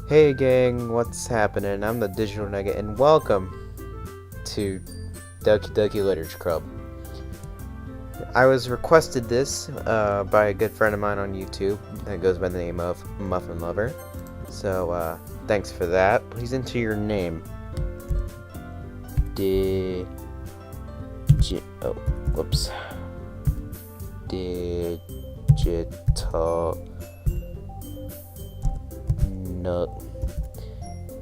Hey gang, what's happening? I'm the Digital Nugget and welcome to Doki Literature Club. I was requested this by a good friend of mine on YouTube that goes by the name of Muffin Lover. So thanks for that. Please enter your name. Digital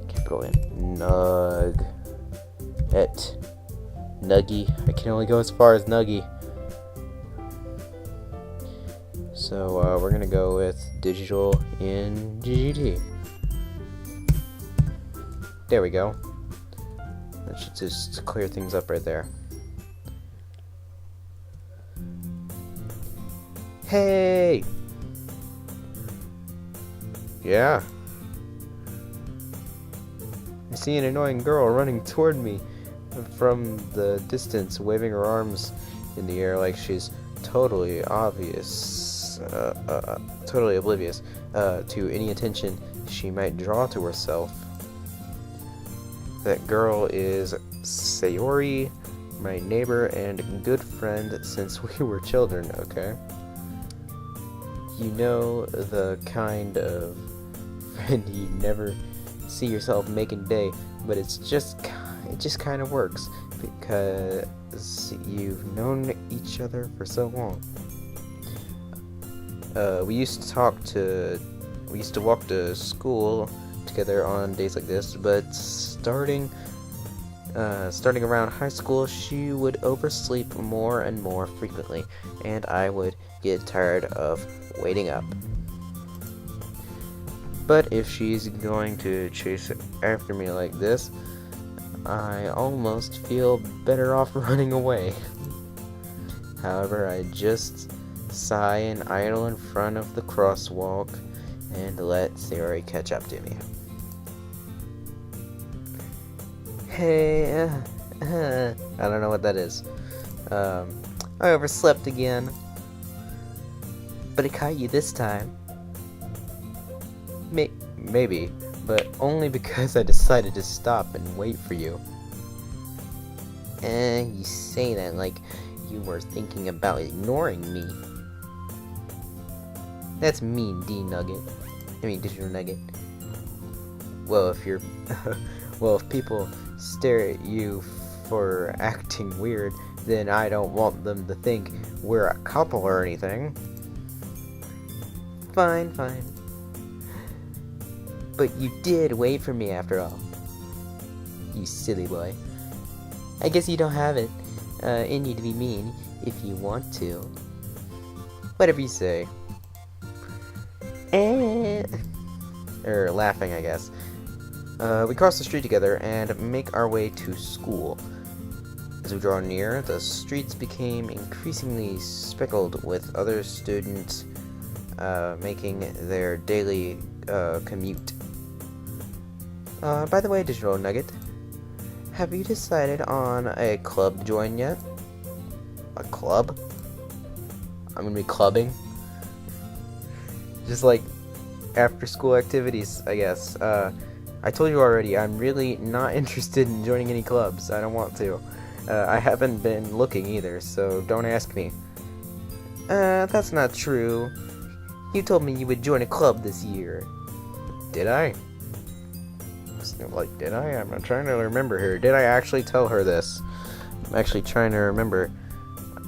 capital N Nuggy. I can only go as far as Nuggy. So we're gonna go with digital in GGT. There we go. That should just clear things up right there. Hey! Yeah. I see an annoying girl running toward me from the distance, waving her arms in the air like she's totally oblivious to any attention she might draw to herself. That girl is Sayori, my neighbor and good friend since we were children, okay? You know, the kind of friend you never see yourself making day, but it just kind of works because you've known each other for so long. We used to walk to school together on days like this, but starting around high school, she would oversleep more and more frequently, and I would get tired of waiting up. But if she's going to chase after me like this, I almost feel better off running away. However, I just sigh and idle in front of the crosswalk and let Sayori catch up to me. Hey, I don't know what that is. I overslept again. But I caught you this time. Maybe, but only because I decided to stop and wait for you. You say that like you were thinking about ignoring me. That's mean, Digital Nugget. Well, if people stare at you for acting weird, then I don't want them to think we're a couple or anything. Fine. But you did wait for me after all. You silly boy. I guess you don't have it in you to be mean if you want to. Whatever you say. Or laughing, I guess. We cross the street together and make our way to school. As we draw near, the streets became increasingly speckled with other students making their daily commute. By the way, Digital Nugget, have you decided on a club to join yet? A club? I'm gonna be clubbing. Just like after school activities, I guess. I told you already, I'm really not interested in joining any clubs. I don't want to. I haven't been looking either, so don't ask me. That's not true. You told me you would join a club this year. Did I? Did I? I'm trying to remember here. Did I actually tell her this? I'm actually trying to remember.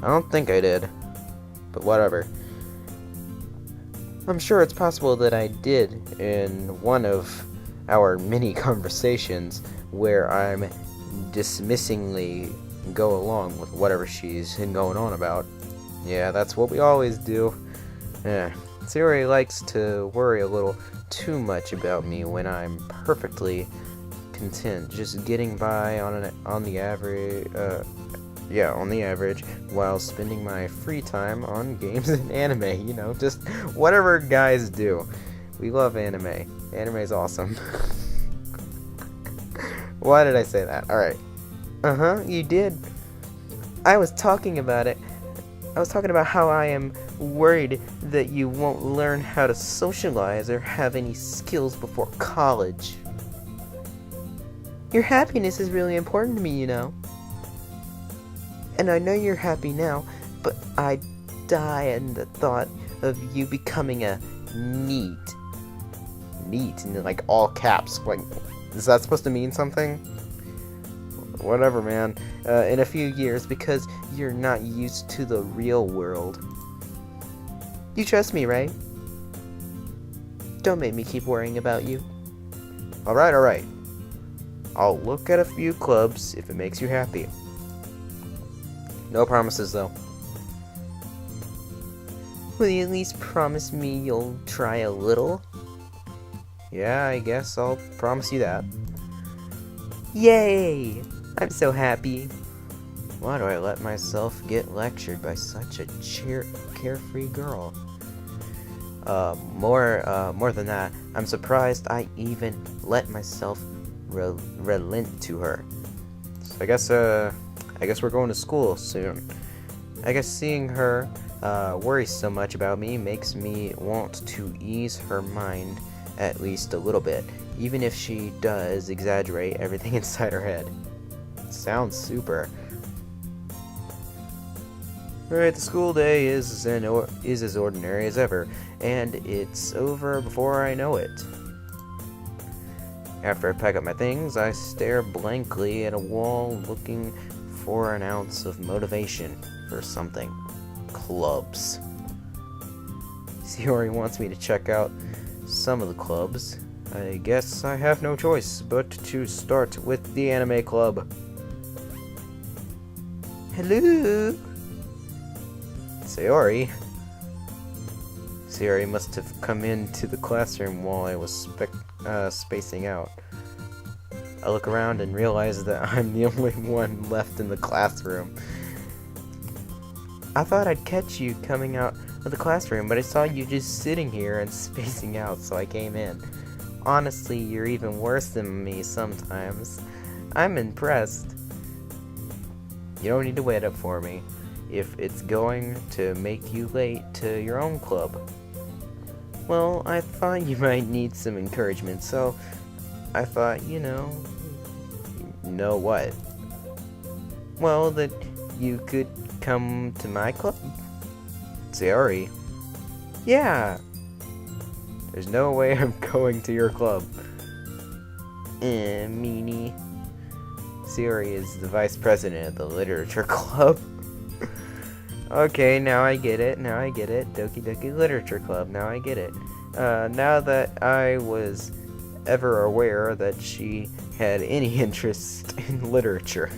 I don't think I did. But whatever. I'm sure it's possible that I did in one of our many conversations where I'm dismissingly go along with whatever she's going on about. Yeah, that's what we always do. Yeah. Sayori likes to worry a little too much about me when I'm perfectly content just getting by on the average while spending my free time on games and anime, just whatever guys do. We love anime. Anime's awesome. Why did I say that? Alright. You did. I was talking about it. I was talking about how I am worried that you won't learn how to socialize or have any skills before college. Your happiness is really important to me, you know. And I know you're happy now, but I die in the thought of you becoming a NEET. NEET in like all caps. Like, is that supposed to mean something? Whatever, man. In a few years, because you're not used to the real world. You trust me, right? Don't make me keep worrying about you. Alright. I'll look at a few clubs if it makes you happy. No promises, though. Will you at least promise me you'll try a little? Yeah, I guess I'll promise you that. Yay! I'm so happy. Why do I let myself get lectured by such a carefree girl? More than that, I'm surprised I even let myself relent to her. So I guess we're going to school soon. I guess seeing her worry so much about me makes me want to ease her mind at least a little bit, even if she does exaggerate everything inside her head. Sounds super. Alright, the school day is as ordinary as ever, and it's over before I know it. After I pack up my things, I stare blankly at a wall looking for an ounce of motivation for something. Clubs. Shiori wants me to check out some of the clubs. I guess I have no choice but to start with the anime club. Hello? Sayori must have come into the classroom while I was spacing out. I look around and realize that I'm the only one left in the classroom. I thought I'd catch you coming out of the classroom, but I saw you just sitting here and spacing out, so I came in. Honestly, you're even worse than me sometimes. I'm impressed. You don't need to wait up for me if it's going to make you late to your own club. Well, I thought you might need some encouragement, so I thought, know what? Well, that you could come to my club. Sayori. Yeah. There's no way I'm going to your club. Meanie. Sayori is the vice president of the literature club. Okay, now I get it. Doki Doki Literature Club. Now I get it. Now that I was ever aware that she had any interest in literature.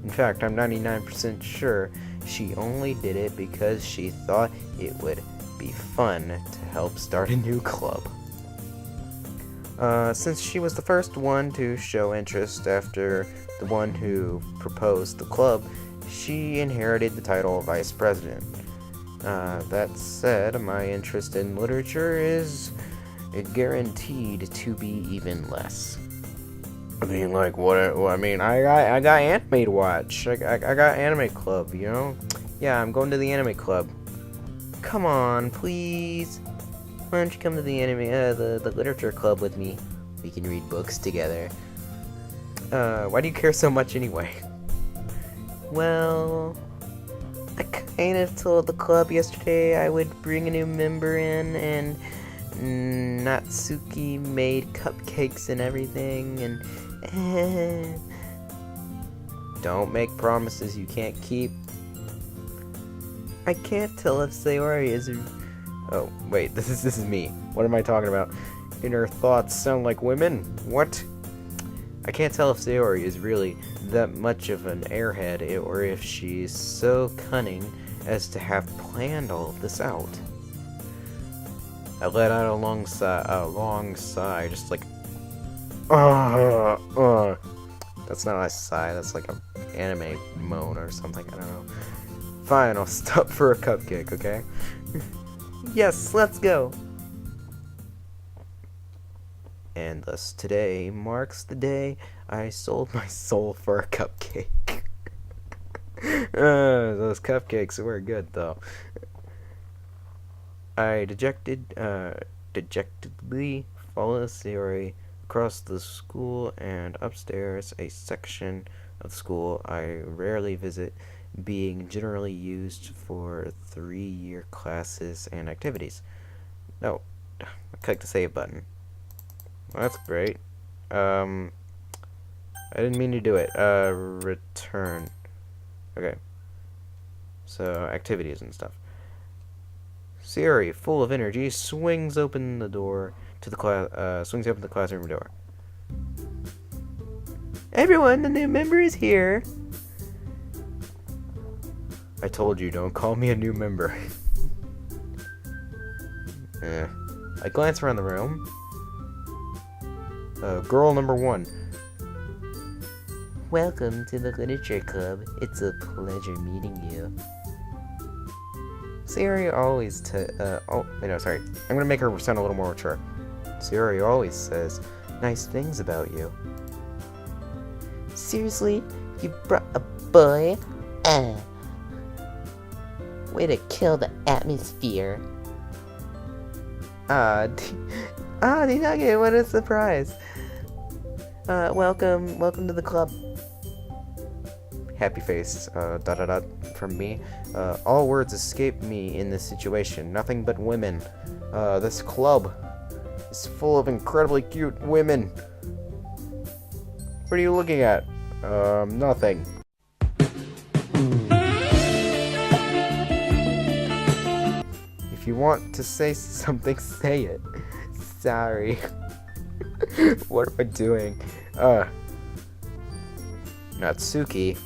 In fact, I'm 99% sure she only did it because she thought it would be fun to help start a new club. Since she was the first one to show interest after the one who proposed the club, she inherited the title of vice president. That said, my interest in literature is guaranteed to be even less. I mean, like, what? I mean, I got anime to watch. I got anime club, Yeah, I'm going to the anime club. Come on, please. Why don't you come to the the literature club with me? We can read books together. Why do you care so much anyway? Well, I kind of told the club yesterday I would bring a new member in, and Natsuki made cupcakes and everything, and don't make promises you can't keep. I can't tell if Sayori is. Oh wait, this is me. What am I talking about? Inner thoughts sound like women. What? I can't tell if Sayori is really that much of an airhead, or if she's so cunning as to have planned all of this out. I let out a long sigh, just like, That's not a sigh, that's like an anime moan or something, I don't know. Fine, I'll stop for a cupcake, okay? Yes, let's go! And thus today marks the day I sold my soul for a cupcake. Those cupcakes were good, though. I dejectedly follow Sayori across the school and upstairs, a section of school I rarely visit, being generally used for 3-year classes and activities. No, I clicked the save button. Well, that's great. I didn't mean to do it. Return. Okay. So, activities and stuff. Siri, full of energy, swings open the classroom door. Everyone, the new member is here. I told you, don't call me a new member. I glance around the room. Girl number 1. Welcome to the Literature Club. It's a pleasure meeting you. Siri always I'm gonna make her sound a little more mature. Siri always says nice things about you. Seriously? You brought a boy? Way to kill the atmosphere. D-Nugget, what a surprise. Welcome to the club. Happy face, from me. All words escape me in this situation. Nothing but women. This club is full of incredibly cute women. What are you looking at? Nothing. If you want to say something, say it. Sorry. What am I doing? Natsuki.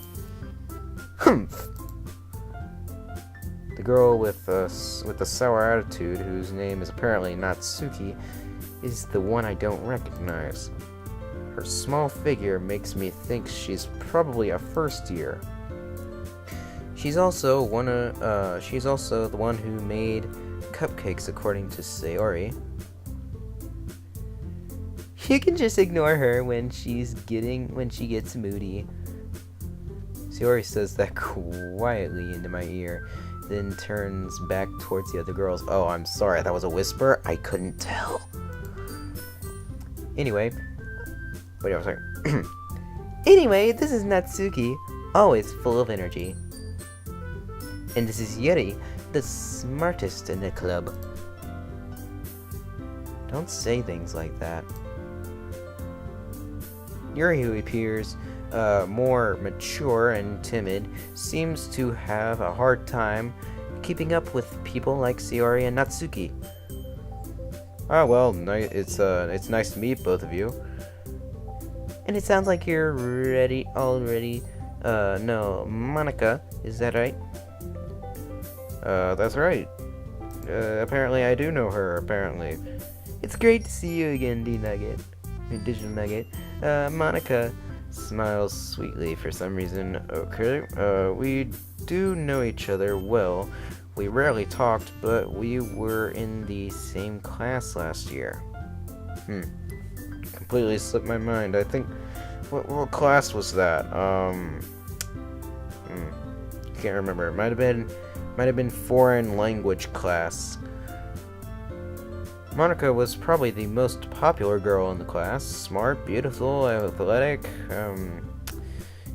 Humph. The girl with the sour attitude, whose name is apparently Natsuki, is the one I don't recognize. Her small figure makes me think she's probably a first year. She's also the one who made cupcakes, according to Sayori. You can just ignore her when she gets moody. Sayori says that quietly into my ear, then turns back towards the other girls. Oh, I'm sorry, that was a whisper? I couldn't tell. Anyway, Anyway, this is Natsuki, always full of energy. And this is Yuri, the smartest in the club. Don't say things like that. Yuri, who appears more mature and timid, seems to have a hard time keeping up with people like Sayori and Natsuki. Ah, well, it's nice to meet both of you. And it sounds like you're ready already. No, Monica, is that right? That's right. Apparently I do know her, apparently. It's great to see you again, D-Nugget. Digital Nugget. Monica smiles sweetly for some reason. Okay, we do know each other well. We rarely talked, but we were in the same class last year. Completely slipped my mind. I think, what class was that? Can't remember. Might have been foreign language class. Monica was probably the most popular girl in the class. Smart, beautiful, athletic,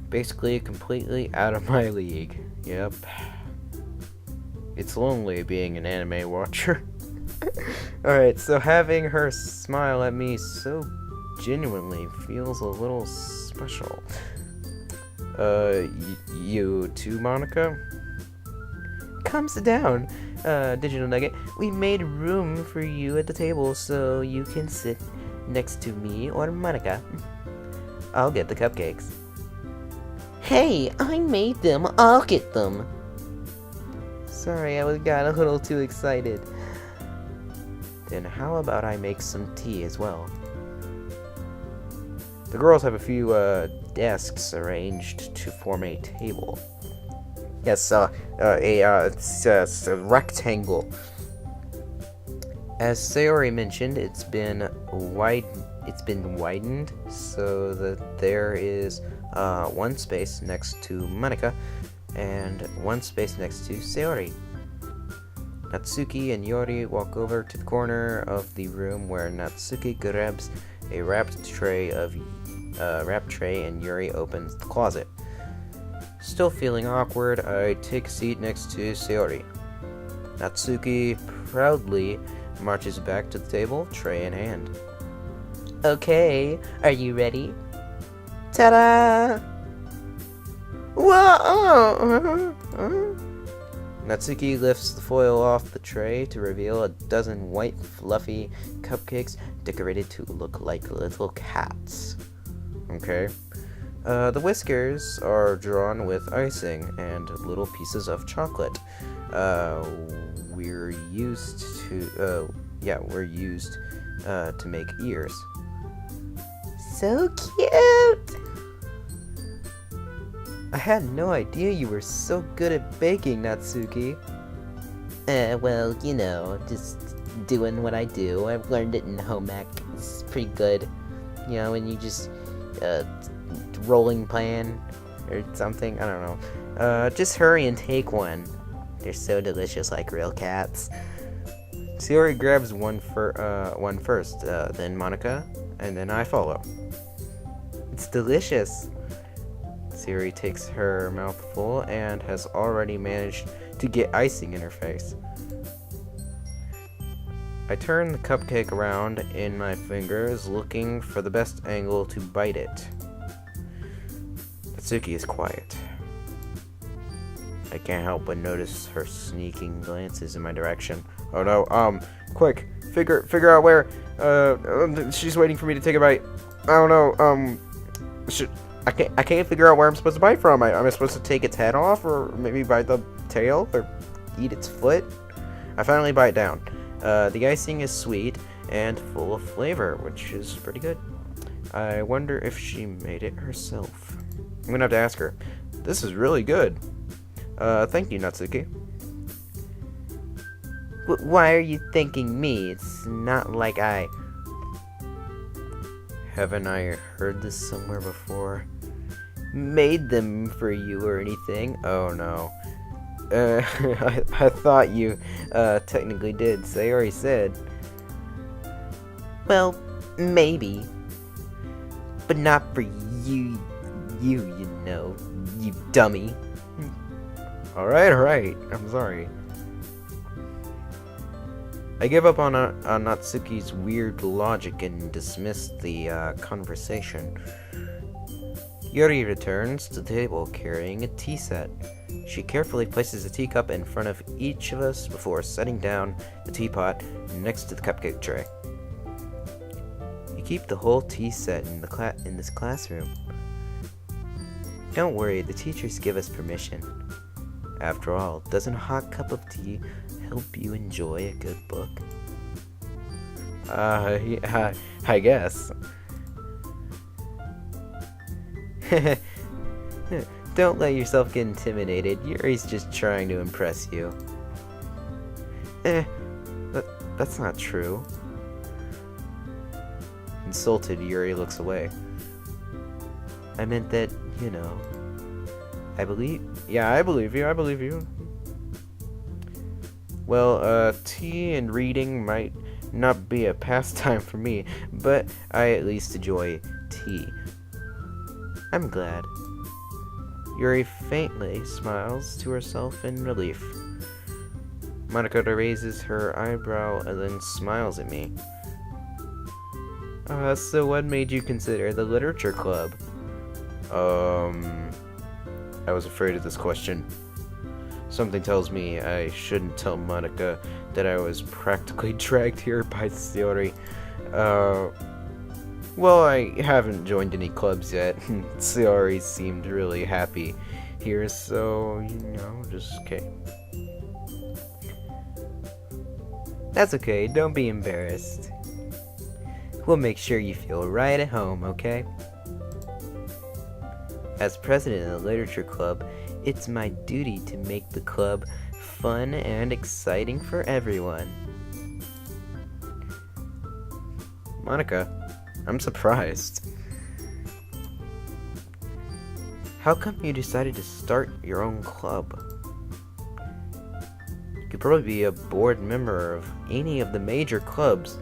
basically completely out of my league. Yep. It's lonely being an anime watcher. Alright, so having her smile at me so genuinely feels a little special. You too, Monica? Come sit down, Digital Nugget. We made room for you at the table so you can sit next to me or Monica. I'll get the cupcakes. Hey, I made them. I'll get them. Sorry, I got a little too excited. Then how about I make some tea as well? The girls have a few desks arranged to form a table. Yes, it's a rectangle. As Sayori mentioned, it's been widened so that there is one space next to Monica, and one space next to Sayori. Natsuki and Yori walk over to the corner of the room where Natsuki grabs a wrapped tray and Yuri opens the closet. Still feeling awkward, I take a seat next to Sayori. Natsuki proudly marches back to the table, tray in hand. Okay, are you ready? Ta-da! Whoa! Natsuki lifts the foil off the tray to reveal a dozen white, fluffy cupcakes decorated to look like little cats. Okay. The whiskers are drawn with icing and little pieces of chocolate. We're used to make ears. So cute! I had no idea you were so good at baking, Natsuki. Well, you know, just doing what I do. I've learned it in home ec. It's pretty good. You know, when you just, rolling pan or something. I don't know. Just hurry and take one. They're so delicious like real cats. Sayori grabs one first, then Monica, and then I follow. It's delicious. Sayori takes her mouthful and has already managed to get icing in her face. I turn the cupcake around in my fingers, looking for the best angle to bite it. Natsuki is quiet. I can't help but notice her sneaking glances in my direction. Oh no, quick, figure out where, she's waiting for me to take a bite. I don't know, I can't figure out where I'm supposed to bite from. Am I supposed to take its head off, or maybe bite the tail, or eat its foot? I finally bite down. The icing is sweet and full of flavor, which is pretty good. I wonder if she made it herself. I'm gonna have to ask her. This is really good. Thank you, Natsuki. Why are you thanking me? It's not like I... Haven't I heard this somewhere before? Made them for you or anything? Oh no. I thought you, technically did. Sayori said. Well, maybe. But not for you know, you dummy. Alright, I'm sorry. I give up on Natsuki's weird logic and dismiss the conversation. Yuri returns to the table carrying a tea set. She carefully places a teacup in front of each of us before setting down the teapot next to the cupcake tray. You keep the whole tea set in this classroom. Don't worry, the teachers give us permission. After all, doesn't a hot cup of tea help you enjoy a good book? Yeah, I guess. Don't let yourself get intimidated. Yuri's just trying to impress you. That's not true. Insulted, Yuri looks away. I meant that, you know. I believe you. Well, tea and reading might not be a pastime for me, but I at least enjoy tea. I'm glad. Yuri faintly smiles to herself in relief. Monica raises her eyebrow and then smiles at me. So what made you consider the literature club? I was afraid of this question. Something tells me I shouldn't tell Monica that I was practically dragged here by Sayori. Well, I haven't joined any clubs yet. Sayori seemed really happy here, so, you know, just okay. That's okay, don't be embarrassed. We'll make sure you feel right at home, okay? As president of the literature club, it's my duty to make the club fun and exciting for everyone. Monica, I'm surprised. How come you decided to start your own club? You could probably be a board member of any of the major clubs.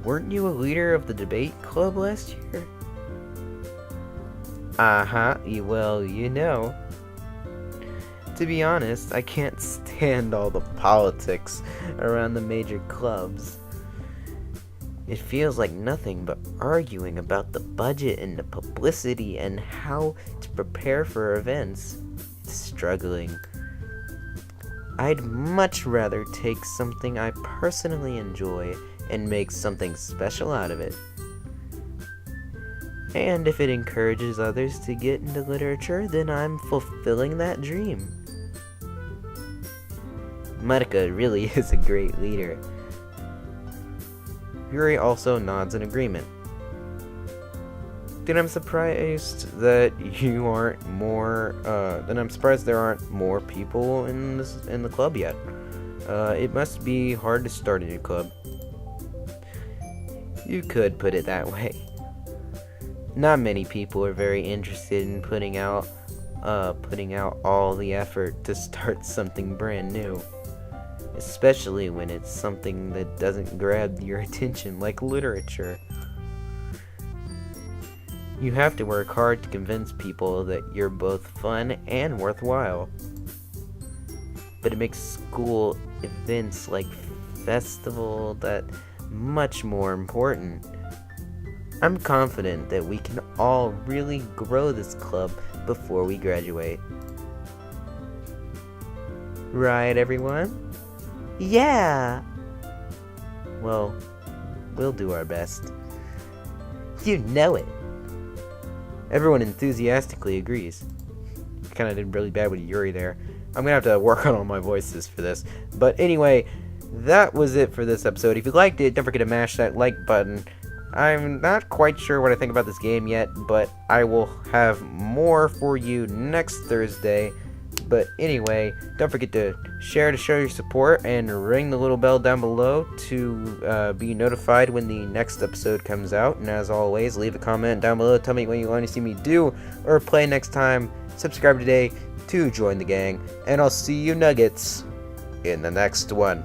Weren't you a leader of the debate club last year? Well, you know. To be honest, I can't stand all the politics around the major clubs. It feels like nothing but arguing about the budget and the publicity and how to prepare for events. It's struggling. I'd much rather take something I personally enjoy and make something special out of it. And if it encourages others to get into literature, then I'm fulfilling that dream. Marika really is a great leader. Yuri also nods in agreement. Then I'm surprised that you aren't more. Then I'm surprised there aren't more people in the club yet. It must be hard to start a new club. You could put it that way. Not many people are very interested in putting out all the effort to start something brand new. Especially when it's something that doesn't grab your attention, like literature. You have to work hard to convince people that you're both fun and worthwhile. But it makes school events like festival that much more important. I'm confident that we can all really grow this club before we graduate. Right, everyone? Yeah! Well, we'll do our best. You know it. Everyone enthusiastically agrees. Kinda did really bad with Yuri there. I'm gonna have to work on all my voices for this. But anyway, that was it for this episode. If you liked it, don't forget to mash that like button. I'm not quite sure what I think about this game yet, but I will have more for you next Thursday. But anyway, don't forget to share to show your support and ring the little bell down below to be notified when the next episode comes out. And as always, leave a comment down below. Tell me what you want to see me do or play next time. Subscribe today to join the gang. And I'll see you nuggets in the next one.